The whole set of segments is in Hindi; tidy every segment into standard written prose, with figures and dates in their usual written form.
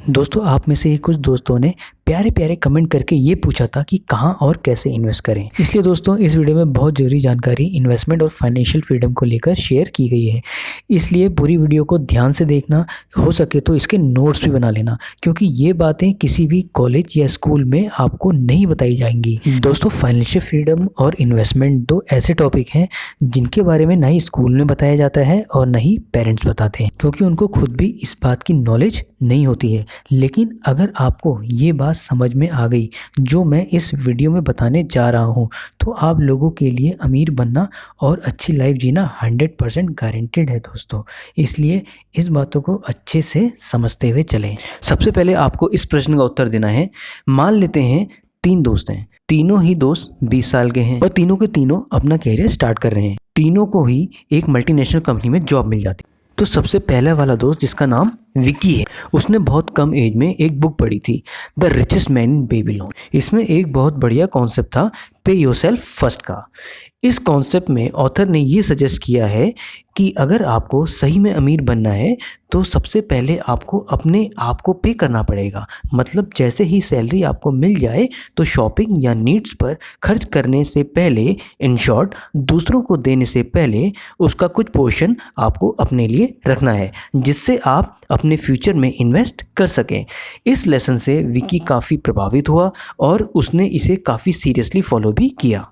दोस्तों, आप में से ही कुछ दोस्तों ने प्यारे प्यारे कमेंट करके ये पूछा था कि कहाँ और कैसे इन्वेस्ट करें। इसलिए दोस्तों इस वीडियो में बहुत ज़रूरी जानकारी इन्वेस्टमेंट और फाइनेंशियल फ्रीडम को लेकर शेयर की गई है। इसलिए पूरी वीडियो को ध्यान से देखना, हो सके तो इसके नोट्स भी बना लेना, क्योंकि ये बातें किसी भी कॉलेज या स्कूल में आपको नहीं बताई जाएंगी। दोस्तों, फाइनेंशियल फ्रीडम और इन्वेस्टमेंट दो ऐसे टॉपिक हैं जिनके बारे में ना ही स्कूल में बताया जाता है और ना ही पेरेंट्स बताते हैं, क्योंकि उनको खुद भी इस बात की नॉलेज नहीं होती है। लेकिन अगर आपको ये बात समझ में आ गई जो मैं इस वीडियो में बताने जा रहा हूँ, तो आप लोगों के लिए अमीर बनना और अच्छी लाइफ जीना 100% गारंटेड है दोस्तों। इसलिए इस बातों को अच्छे से समझते हुए चलें। सबसे पहले आपको इस प्रश्न का उत्तर देना है। मान लेते हैं 3 दोस्त हैं, तीनों ही दोस्त 20 साल के हैं और तीनों के तीनों अपना कैरियर स्टार्ट कर रहे हैं। तीनों को ही एक मल्टीनेशनल कंपनी में जॉब मिल जाती। तो सबसे पहला वाला दोस्त, जिसका नाम विक्की है, उसने बहुत कम एज में एक बुक पढ़ी थी, the richest man in Babylon. इसमें एक बहुत बढ़िया कॉन्सेप्ट था, पे योरसेल्फ फर्स्ट का। इस कॉन्सेप्ट में ऑथर ने ये सजेस्ट किया है कि अगर आपको सही में अमीर बनना है तो सबसे पहले आपको अपने आप को पे करना पड़ेगा। मतलब जैसे ही सैलरी आपको मिल जाए तो शॉपिंग या नीड्स पर खर्च करने से पहले, इन शॉर्ट दूसरों को देने से पहले, उसका कुछ पोर्शन आपको अपने लिए रखना है, जिससे आप अपने फ्यूचर में इन्वेस्ट कर सकें। इस लेसन से विकी काफ़ी प्रभावित हुआ और उसने इसे काफ़ी सीरियसली फॉलो भी किया।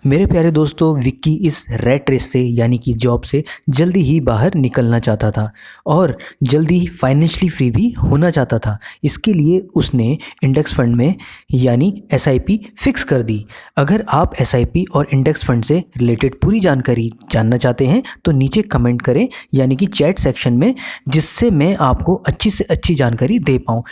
मेरे प्यारे दोस्तों, विक्की इस रैट रेस से यानी कि जॉब से जल्दी ही बाहर निकलना चाहता था और जल्दी ही फाइनेंशियली फ्री भी होना चाहता था। इसके लिए उसने इंडेक्स फंड में यानी SIP फिक्स कर दी। अगर आप SIP और इंडेक्स फंड से रिलेटेड पूरी जानकारी जानना चाहते हैं तो नीचे कमेंट करें, यानी कि चैट सेक्शन में, जिससे मैं आपको अच्छी से अच्छी जानकारी दे पाऊँ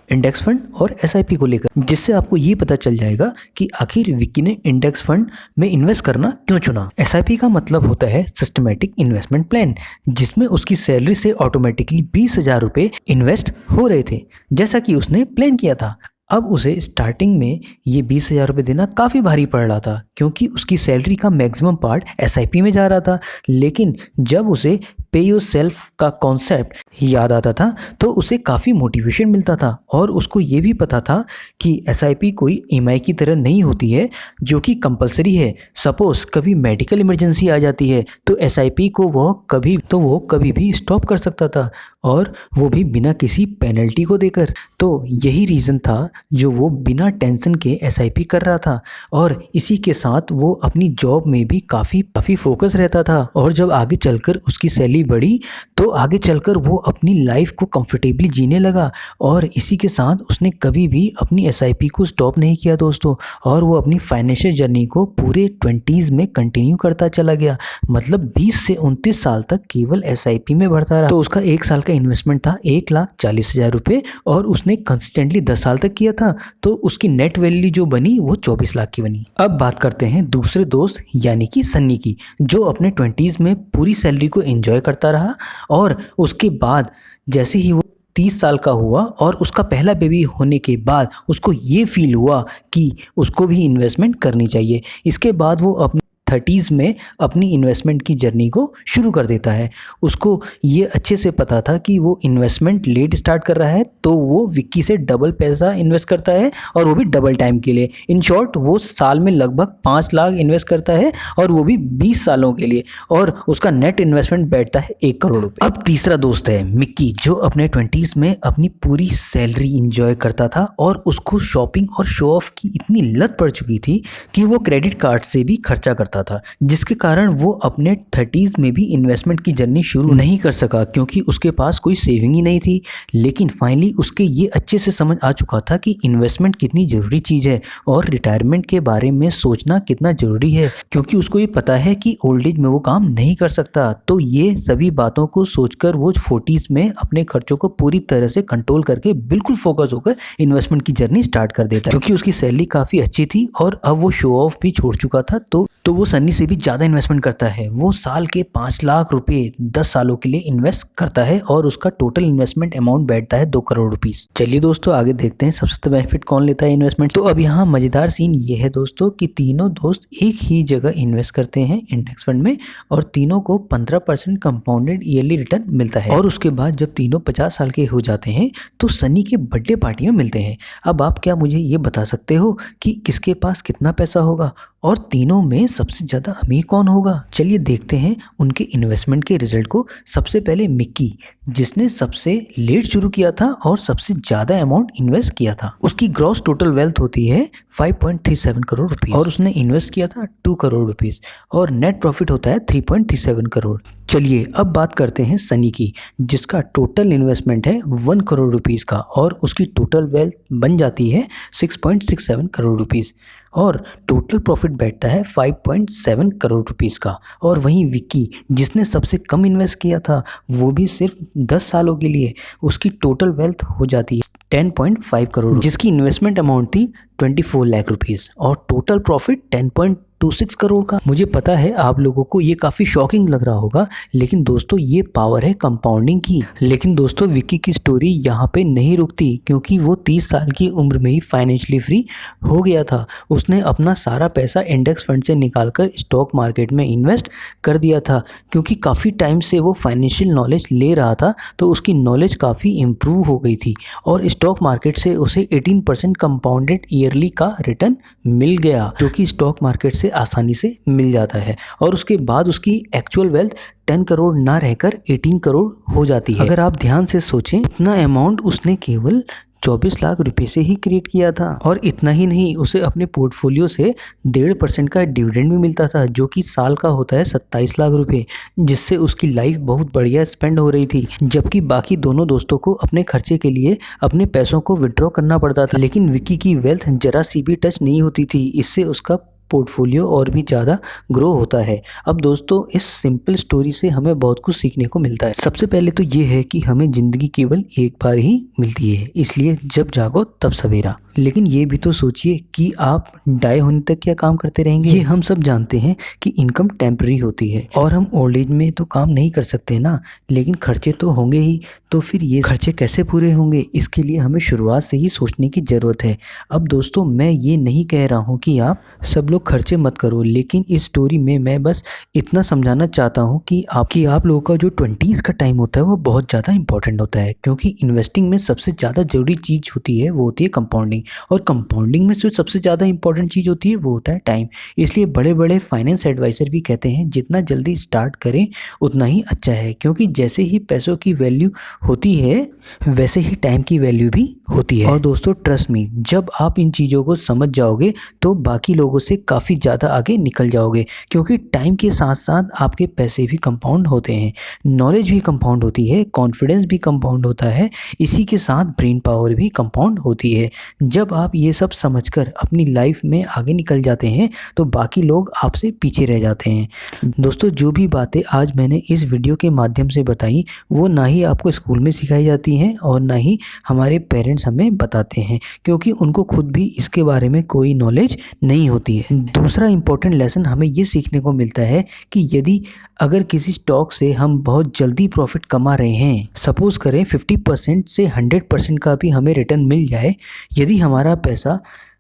इंडेक्स फंड और SIP को लेकर, जिससे आपको ये पता चल जाएगा कि आखिर विक्की ने इंडेक्स फंड में इन्वेस्ट करना क्यों चुना। SIP का मतलब होता है सिस्टमेटिक इन्वेस्टमेंट प्लान, जिसमें उसकी सैलरी से ऑटोमेटिकली 20,000 रुपये इन्वेस्ट हो रहे थे, जैसा कि उसने प्लान किया था। अब उसे स्टार्टिंग में ये 20,000 रुपये देना काफ़ी भारी पड़ रहा था, क्योंकि उसकी सैलरी का मैक्सिमम पार्ट SIP में जा रहा था। लेकिन जब उसे पे योर सेल्फ का कॉन्सेप्ट याद आता था तो उसे काफ़ी मोटिवेशन मिलता था और उसको ये भी पता था कि SIP कोई EMI की तरह नहीं होती है जो कि कंपलसरी है। सपोज़ कभी मेडिकल इमरजेंसी आ जाती है तो SIP को वो कभी भी स्टॉप कर सकता था, और वो भी बिना किसी पेनल्टी को देकर। तो यही रीज़न था जो वो बिना टेंशन के SIP कर रहा था, और इसी के साथ वो अपनी जॉब में भी काफ़ी फोकस रहता था। और जब आगे चलकर उसकी सैलरी बढ़ी तो आगे चलकर वो अपनी लाइफ को कंफर्टेबली जीने लगा, और इसी के साथ उसने कभी भी अपनी SIP को स्टॉप नहीं किया दोस्तों, और वो अपनी फाइनेंशियल जर्नी को पूरे 20s में कंटिन्यू करता चला गया। मतलब 20 से 29 साल तक केवल SIP में बढ़ता रहा। तो उसका 1 साल का इन्वेस्टमेंट था 1,40,000 रुपये, और उसने कंसिस्टेंटली 10 साल तक किया था, तो उसकी नेट वैल्यू जो बनी वो 24 लाख की बनी। अब बात करते हैं दूसरे दोस्त यानी कि सन्नी की, जो अपने 20s में पूरी सैलरी को एंजॉय करता रहा, और उसके बाद जैसे ही वो 30 साल का हुआ और उसका पहला बेबी होने के बाद उसको ये फील हुआ कि उसको भी इन्वेस्टमेंट करनी चाहिए। इसके बाद वो अपनी 30s में अपनी इन्वेस्टमेंट की जर्नी को शुरू कर देता है। उसको ये अच्छे से पता था कि वो इन्वेस्टमेंट लेट स्टार्ट कर रहा है, तो वो विक्की से डबल पैसा इन्वेस्ट करता है, और वो भी डबल टाइम के लिए। इन शॉर्ट वो साल में लगभग 5 लाख इन्वेस्ट करता है, और वो भी 20 सालों के लिए, और उसका नेट इन्वेस्टमेंट बैठता है 1 करोड़ रुपये। अब तीसरा दोस्त है मिक्की, जो अपने 20s में अपनी पूरी सैलरी इंजॉय करता था, और उसको शॉपिंग और शो ऑफ की इतनी लत पड़ चुकी थी कि वो क्रेडिट कार्ड से भी खर्चा करता था, जिसके कारण वो अपने 30s में भी इन्वेस्टमेंट की जर्नी शुरू नहीं कर सका, क्योंकि उसके पास कोई सेविंग ही नहीं थी। लेकिन फाइनली उसके ये अच्छे से समझ आ चुका था कि इन्वेस्टमेंट कितनी ज़रूरी चीज़ है और रिटायरमेंट के बारे में सोचना कितना ज़रूरी है, क्योंकि उसको ये पता है कि ओल्ड एज में वो काम नहीं कर सकता। तो ये सभी बातों को सोचकर वो 40s में अपने खर्चों को पूरी तरह से कंट्रोल करके बिल्कुल फोकस होकर इन्वेस्टमेंट की जर्नी स्टार्ट कर देता है, क्योंकि उसकी सैलरी काफ़ी अच्छी थी और अब वो शो ऑफ भी छोड़ चुका था। तो तो वो सन्नी से भी ज़्यादा इन्वेस्टमेंट करता है। वो साल के 5 लाख रुपए 10 सालों के लिए इन्वेस्ट करता है और उसका टोटल इन्वेस्टमेंट अमाउंट बैठता है 2 करोड़ रुपीस। चलिए दोस्तों आगे देखते हैं सबसे ज़्यादा बेनिफिट कौन लेता है इन्वेस्टमेंट। तो अब यहाँ मज़ेदार सीन ये है दोस्तों कि तीनों दोस्त एक ही जगह इन्वेस्ट करते हैं इंडेक्स फंड में और तीनों को 15% कंपाउंडेड ईयरली रिटर्न मिलता है। और उसके बाद जब तीनों 50 साल के हो जाते हैं तो सनी के बर्थडे पार्टी में मिलते हैं। अब आप क्या मुझे ये बता सकते हो कि किसके पास कितना पैसा होगा और तीनों में सबसे ज़्यादा अमीर कौन होगा? चलिए देखते हैं उनके इन्वेस्टमेंट के रिजल्ट को। सबसे पहले मिक्की, जिसने सबसे लेट शुरू किया था और सबसे ज़्यादा अमाउंट इन्वेस्ट किया था। उसकी ग्रॉस टोटल वेल्थ होती है 5.37 करोड़ रुपीस और उसने इन्वेस्ट किया था 2 करोड़ रुपीस और नेट प्रॉफिट होता है 3.37 करोड़। चलिए अब बात करते हैं सनी की, जिसका टोटल इन्वेस्टमेंट है 1 करोड़ रुपीस का और उसकी टोटल वेल्थ बन जाती है 6.67 करोड़ रुपीस और टोटल प्रॉफिट बैठता है 5.7 करोड़ रुपीस का। और वहीं विक्की, जिसने सबसे कम इन्वेस्ट किया था वो भी सिर्फ 10 सालों के लिए, उसकी टोटल वेल्थ हो जाती है 10.5 करोड़, जिसकी इन्वेस्टमेंट अमाउंट थी 24 लाख रुपीस और टोटल प्रॉफिट 10.26 करोड़ का। मुझे पता है आप लोगों को ये काफ़ी शॉकिंग लग रहा होगा, लेकिन दोस्तों ये पावर है कंपाउंडिंग की। लेकिन दोस्तों विक्की की स्टोरी यहाँ पे नहीं रुकती, क्योंकि वो 30 साल की उम्र में ही फाइनेंशियली फ्री हो गया था। उसने अपना सारा पैसा इंडेक्स फंड से निकालकर स्टॉक मार्केट में इन्वेस्ट कर दिया था, क्योंकि काफ़ी टाइम से वो फाइनेंशियल नॉलेज ले रहा था तो उसकी नॉलेज काफ़ी इम्प्रूव हो गई थी और स्टॉक मार्केट से उसे 18% कंपाउंडेड ईयरली का रिटर्न मिल गया, जो कि स्टॉक मार्केट से आसानी से मिल जाता है। और उसके बाद उसकी एक्चुअल वेल्थ 10 करोड़ ना रहकर 18 करोड़ हो जाती है। अगर आप ध्यान से सोचें, इतना अमाउंट उसने केवल 24 लाख रुपए से ही क्रिएट किया था। और इतना ही नहीं, उसे अपने पोर्टफोलियो से 1.5% का डिविडेंड भी मिलता था, जो कि साल का होता है 27 लाख रुपए, जिससे उसकी लाइफ बहुत बढ़िया स्पेंड हो रही थी। जबकि बाकी दोनों दोस्तों को अपने खर्चे के लिए अपने पैसों को विड्रॉ करना पड़ता था। लेकिन विक्की की वेल्थ जरा सी भी टच नहीं होती थी, इससे उसका पोर्टफोलियो और भी ज़्यादा ग्रो होता है। अब दोस्तों इस सिंपल स्टोरी से हमें बहुत कुछ सीखने को मिलता है। सबसे पहले तो ये है कि हमें ज़िंदगी केवल एक बार ही मिलती है, इसलिए जब जागो तब सवेरा। लेकिन ये भी तो सोचिए कि आप डाई होने तक क्या काम करते रहेंगे। ये हम सब जानते हैं कि इनकम टेम्पररी होती है और हम ओल्ड एज में तो काम नहीं कर सकते ना, लेकिन खर्चे तो होंगे ही। तो फिर ये खर्चे कैसे पूरे होंगे, इसके लिए हमें शुरुआत से ही सोचने की ज़रूरत है। अब दोस्तों मैं ये नहीं कह रहा हूँ कि आप सब लोग खर्चे मत करो, लेकिन इस स्टोरी में मैं बस इतना समझाना चाहता हूँ कि आप लोगों का जो 20s का टाइम होता है वो बहुत ज़्यादा इंपॉर्टेंट होता है, क्योंकि इन्वेस्टिंग में सबसे ज़्यादा ज़रूरी चीज़ होती है वो होती है कंपाउंडिंग। और कंपाउंडिंग में जो सबसे ज़्यादा इंपॉर्टेंट चीज़ होती है वो होता है टाइम। इसलिए बड़े बड़े फाइनेंस एडवाइज़र भी कहते हैं जितना जल्दी स्टार्ट करें उतना ही अच्छा है, क्योंकि जैसे ही पैसों की वैल्यू होती है वैसे ही टाइम की वैल्यू भी होती है। और दोस्तों ट्रस्ट मी, जब आप इन चीज़ों को समझ जाओगे तो बाकी लोगों से काफ़ी ज़्यादा आगे निकल जाओगे, क्योंकि टाइम के साथ साथ आपके पैसे भी कंपाउंड होते हैं, नॉलेज भी कंपाउंड होती है, कॉन्फिडेंस भी कंपाउंड होता है, इसी के साथ ब्रेन पावर भी कंपाउंड होती है। जब आप ये सब समझकर अपनी लाइफ में आगे निकल जाते हैं तो बाकी लोग आपसे पीछे रह जाते हैं। दोस्तों जो भी बातें आज मैंने इस वीडियो के माध्यम से बताई वो ना ही आपको स्कूल में सिखाई जाती हैं और ना ही हमारे पेरेंट्स हमें बताते हैं, क्योंकि उनको खुद भी इसके बारे में कोई नॉलेज नहीं होती है। दूसरा इंपॉर्टेंट लेसन हमें ये सीखने को मिलता है कि यदि अगर किसी स्टॉक से हम बहुत जल्दी प्रॉफिट कमा रहे हैं, सपोज करें 50% से 100% का भी हमें रिटर्न मिल जाए, यदि हमारा पैसा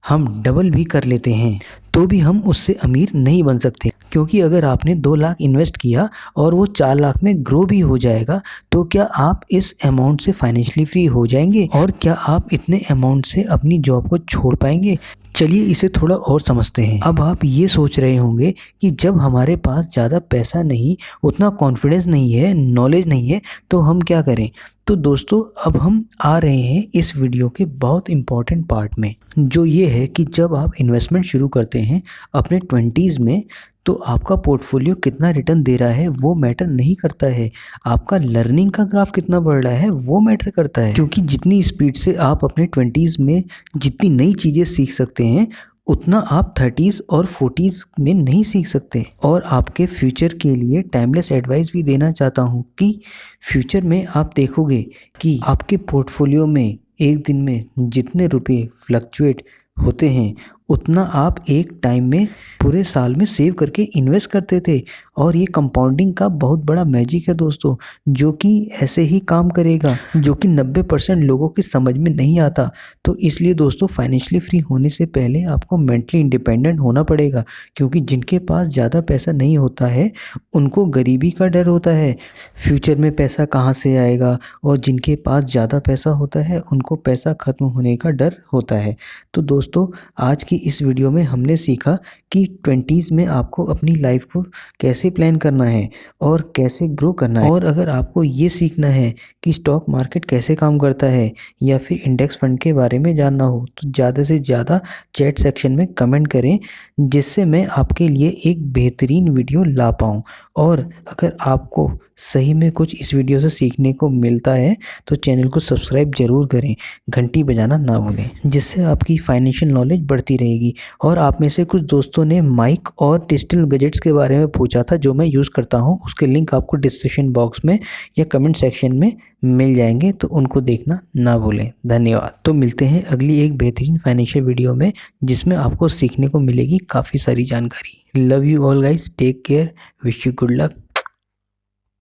हम डबल भी कर लेते हैं तो भी हम उससे अमीर नहीं बन सकते, क्योंकि अगर आपने 2 लाख इन्वेस्ट किया और वो 4 लाख में ग्रो भी हो जाएगा तो क्या आप इस अमाउंट से फाइनेंशियली फ्री हो जाएंगे और क्या आप इतने अमाउंट से अपनी जॉब को छोड़ पाएंगे? चलिए इसे थोड़ा और समझते हैं। अब आप ये सोच रहे होंगे कि जब हमारे पास ज़्यादा पैसा नहीं, उतना कॉन्फिडेंस नहीं है, नॉलेज नहीं है, तो हम क्या करें? तो दोस्तों अब हम आ रहे हैं इस वीडियो के बहुत इम्पॉर्टेंट पार्ट में, जो ये है कि जब आप इन्वेस्टमेंट शुरू करते हैं अपने 20s में तो आपका पोर्टफोलियो कितना रिटर्न दे रहा है वो मैटर नहीं करता है, आपका लर्निंग का ग्राफ कितना बढ़ रहा है वो मैटर करता है। क्योंकि जितनी स्पीड से आप अपने 20s में जितनी नई चीज़ें सीख सकते हैं उतना आप 30s और 40s में नहीं सीख सकते। और आपके फ्यूचर के लिए टाइमलेस एडवाइस भी देना चाहता हूँ कि फ्यूचर में आप देखोगे कि आपके पोर्टफोलियो में एक दिन में जितने रुपए फ्लक्चुएट होते हैं उतना आप एक टाइम में पूरे साल में सेव करके इन्वेस्ट करते थे। और ये कंपाउंडिंग का बहुत बड़ा मैजिक है दोस्तों, जो कि ऐसे ही काम करेगा, जो कि 90% लोगों की समझ में नहीं आता। तो इसलिए दोस्तों फाइनेंशियली फ्री होने से पहले आपको मेंटली इंडिपेंडेंट होना पड़ेगा, क्योंकि जिनके पास ज़्यादा पैसा नहीं होता है उनको गरीबी का डर होता है, फ्यूचर में पैसा कहाँ से आएगा। और जिनके पास ज़्यादा पैसा होता है उनको पैसा ख़त्म होने का डर होता है। तो दोस्तों आज की इस वीडियो में हमने सीखा कि 20s में आपको अपनी लाइफ को कैसे प्लान करना है और कैसे ग्रो करना है। और अगर आपको ये सीखना है कि स्टॉक मार्केट कैसे काम करता है या फिर इंडेक्स फंड के बारे में जानना हो, तो ज़्यादा से ज़्यादा चैट सेक्शन में कमेंट करें, जिससे मैं आपके लिए एक बेहतरीन वीडियो ला पाऊँ। और अगर आपको सही में कुछ इस वीडियो से सीखने को मिलता है तो चैनल को सब्सक्राइब ज़रूर करें, घंटी बजाना ना भूलें, जिससे आपकी फाइनेंशियल नॉलेज बढ़ती रहेगी। और आप में से कुछ दोस्तों ने माइक और डिजिटल गैजेट्स के बारे में पूछा था जो मैं यूज़ करता हूं, उसके लिंक आपको डिस्क्रिप्शन बॉक्स में या कमेंट सेक्शन में मिल जाएंगे, तो उनको देखना ना भूलें। धन्यवाद। तो मिलते हैं अगली एक बेहतरीन फाइनेंशियल वीडियो में, जिसमें आपको सीखने को मिलेगी काफ़ी सारी जानकारी। Love you all guys, take care, wish you good luck.